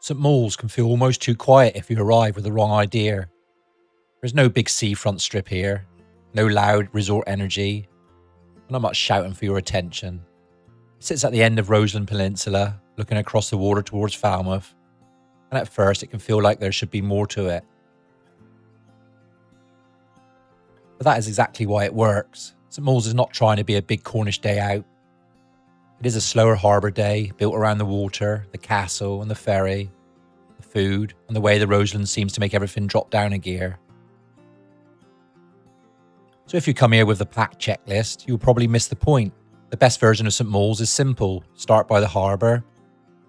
St Mawes can feel almost too quiet if you arrive with the wrong idea. There's no big seafront strip here, no loud resort energy, not much shouting for your attention. It sits at the end of Roseland Peninsula, looking across the water towards Falmouth, and at first it can feel like there should be more to it. But that is exactly why it works. St Mawes is not trying to be a big Cornish day out. It is a slower harbour day, built around the water, the castle and the ferry, the food, and the way the Roseland seems to make everything drop down a gear. So if you come here with the packed checklist, you'll probably miss the point. The best version of St Mawes is simple. Start by the harbour,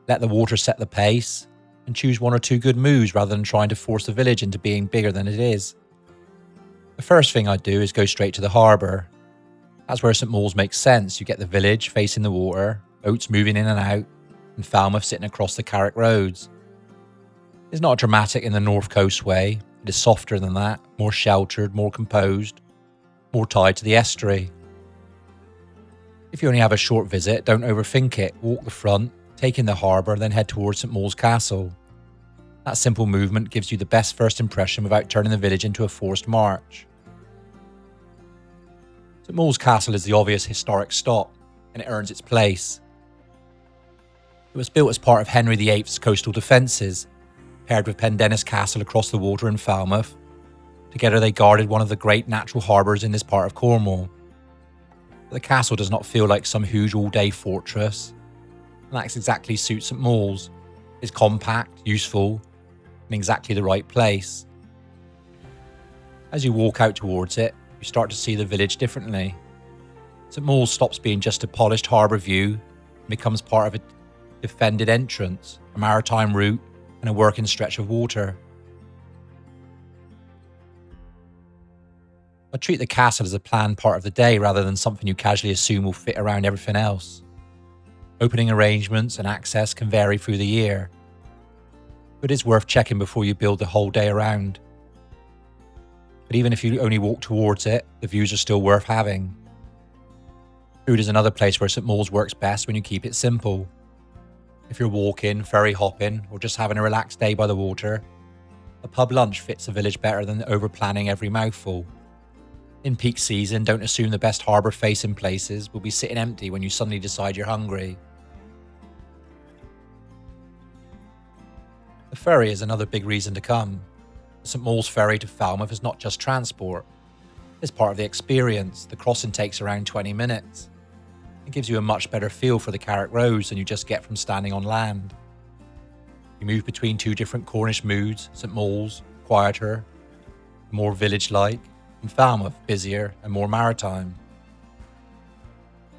let the water set the pace, and choose one or two good moves rather than trying to force the village into being bigger than it is. The first thing I'd do is go straight to the harbour. That's where St Mawes makes sense. You get the village facing the water, boats moving in and out, and Falmouth sitting across the Carrick roads. It's not dramatic in the North Coast way. It is softer than that, more sheltered, more composed, more tied to the estuary. If you only have a short visit, don't overthink it. Walk the front, take in the harbour, then head towards St Mawes Castle. That simple movement gives you the best first impression without turning the village into a forced march. St Mawes Castle is the obvious historic stop, and it earns its place. It was built as part of Henry VIII's coastal defences, paired with Pendennis Castle across the water in Falmouth. Together they guarded one of the great natural harbours in this part of Cornwall. But the castle does not feel like some huge all-day fortress, and that exactly suits St Mawes. It's compact, useful, in exactly the right place. As you walk out towards it, you start to see the village differently. St Mawes stops being just a polished harbour view and becomes part of a defended entrance, a maritime route, and a working stretch of water. I treat the castle as a planned part of the day rather than something you casually assume will fit around everything else. Opening arrangements and access can vary through the year, but it's worth checking before you build the whole day around. But even if you only walk towards it, the views are still worth having. Food is another place where St Mawes works best when you keep it simple. If you're walking, ferry hopping, or just having a relaxed day by the water, a pub lunch fits the village better than over-planning every mouthful. In peak season, don't assume the best harbour-facing places will be sitting empty when you suddenly decide you're hungry. The ferry is another big reason to come. The St Mawes ferry to Falmouth is not just transport. It's part of the experience. The crossing takes around 20 minutes. It gives you a much better feel for the Carrick roads than you just get from standing on land. You move between two different Cornish moods, St Mawes, quieter, more village-like, and Falmouth, busier and more maritime.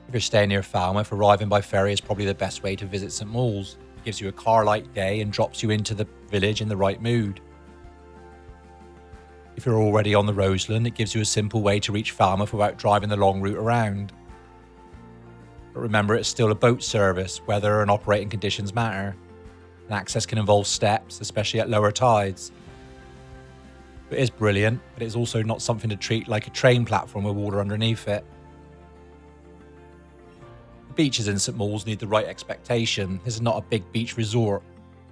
If you're staying near Falmouth, arriving by ferry is probably the best way to visit St Mawes. It gives you a car-like day and drops you into the village in the right mood. If you're already on the Roseland, it gives you a simple way to reach Falmouth without driving the long route around. But remember, it's still a boat service. Weather and operating conditions matter, and access can involve steps, especially at lower tides. It is brilliant, but it's also not something to treat like a train platform with water underneath it. The beaches in St Mawes need the right expectation. This is not a big beach resort.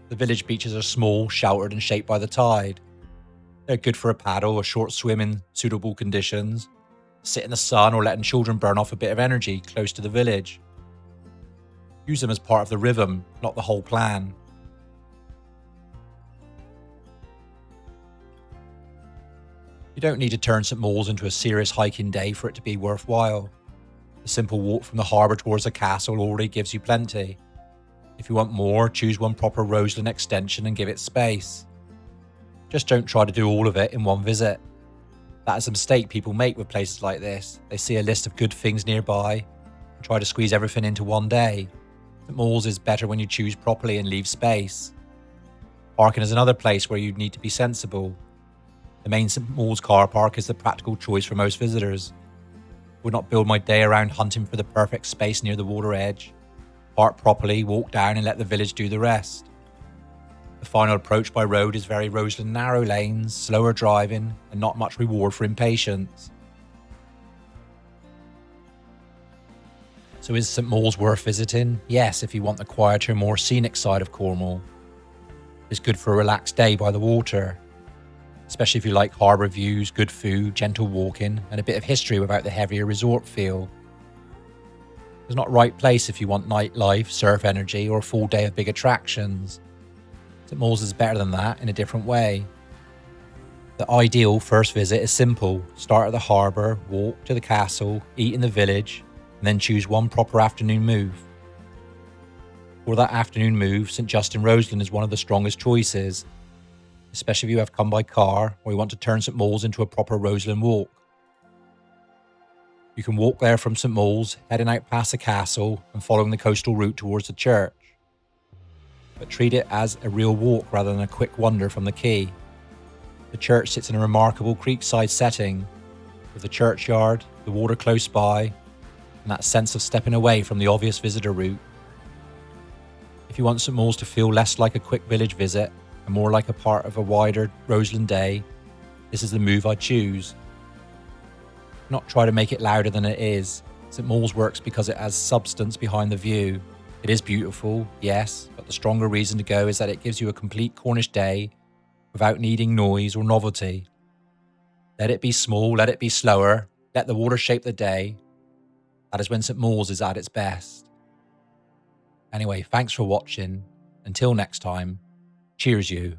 The village beaches are small, sheltered and shaped by the tide. They're good for a paddle, a short swim in suitable conditions, sit in the sun, or letting children burn off a bit of energy close to the village. Use them as part of the rhythm, not the whole plan. You don't need to turn St Mawes into a serious hiking day for it to be worthwhile. A simple walk from the harbour towards the castle already gives you plenty. If you want more, choose one proper Roseland extension and give it space. Just don't try to do all of it in one visit. That is a mistake people make with places like this. They see a list of good things nearby and try to squeeze everything into one day. St Mawes is better when you choose properly and leave space. Parking is another place where you need to be sensible. The main St Mawes car park is the practical choice for most visitors. I would not build my day around hunting for the perfect space near the water edge. Park properly, walk down and let the village do the rest. The final approach by road is very Roseland narrow lanes, slower driving, and not much reward for impatience. So is St Mawes worth visiting? Yes, if you want the quieter, more scenic side of Cornwall. is good for a relaxed day by the water, especially if you like harbour views, good food, gentle walking, and a bit of history without the heavier resort feel. It's not the right place if you want nightlife, surf energy, or a full day of big attractions. St Mawes is better than that in a different way. The ideal first visit is simple. Start at the harbour, walk to the castle, eat in the village, and then choose one proper afternoon move. For that afternoon move, St Justin Roseland is one of the strongest choices, especially if you have come by car or you want to turn St Mawes into a proper Roseland walk. You can walk there from St Mawes, heading out past the castle and following the coastal route towards the church. But treat it as a real walk rather than a quick wander from the quay. The church sits in a remarkable creekside setting, with the churchyard, the water close by, and that sense of stepping away from the obvious visitor route. If you want St Mawes to feel less like a quick village visit and more like a part of a wider Roseland day, this is the move I'd choose. Not try to make it louder than it is. St Mawes works because it has substance behind the view. It is beautiful, yes, but the stronger reason to go is that it gives you a complete Cornish day without needing noise or novelty. Let it be small, let it be slower, let the water shape the day. That is when St Mawes is at its best. Anyway, thanks for watching. Until next time, cheers you.